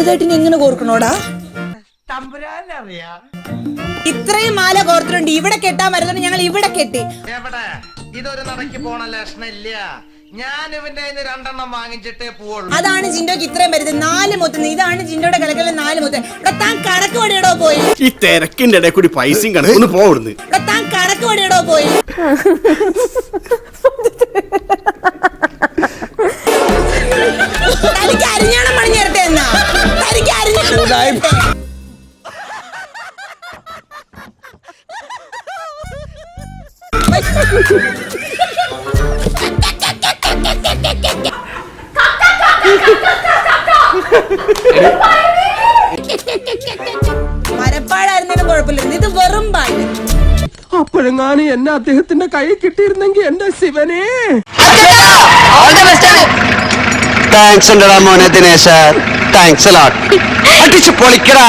വലുതായിട്ട് എങ്ങനെ കോർക്കണോടാ? ഇത്രയും മാല കോർത്തിട്ടുണ്ട്. ഇവിടെ കെട്ടാൻ വരുന്നത് ഞങ്ങൾ ഇവിടെ കെട്ടി. ഇതൊരു നടക്ക് പോണ ലക്ഷണില്ല. ഞാൻ ഇവന്റെ 2 വാങ്ങിച്ചിട്ടേ പോവുള്ളൂ. അതാണ് ജിൻഡോക്ക് ഇത്രയും വരുന്നത്. 4 മുത്ത്. ഇതാണ് ജിൻഡോയുടെ കലക്കലിൽ 4 മുത്ത്. താൻ കണക്ക് പടിയടോ പോയി. ഈ തിരക്കിന്റെ ഇടയിൽ കൂടി പൈസയും കണക്കൊന്ന് പോവിടുന്നു. താൻ കണക്ക് പടിയടോ പോയി. തനിക്ക് അരിഞ്ഞാണം പണിഞ്ഞേരട്ടെ എന്നാ. തനിക്ക് അരിഞ്ഞാണം. മരപ്പാടായിരുന്നാലും കുഴപ്പമില്ല. ഇത് വെറും പാട്ട്. അപ്പോഴെങ്ങാനും എന്നെ അദ്ദേഹത്തിന്റെ കൈ കിട്ടിയിരുന്നെങ്കിൽ എന്റെ ശിവനെ. താങ്ക്സ് ഉണ്ടടാ മോനെ ദിനേശ. താങ്ക്സ് അടിച്ചു പൊളിക്കടാ.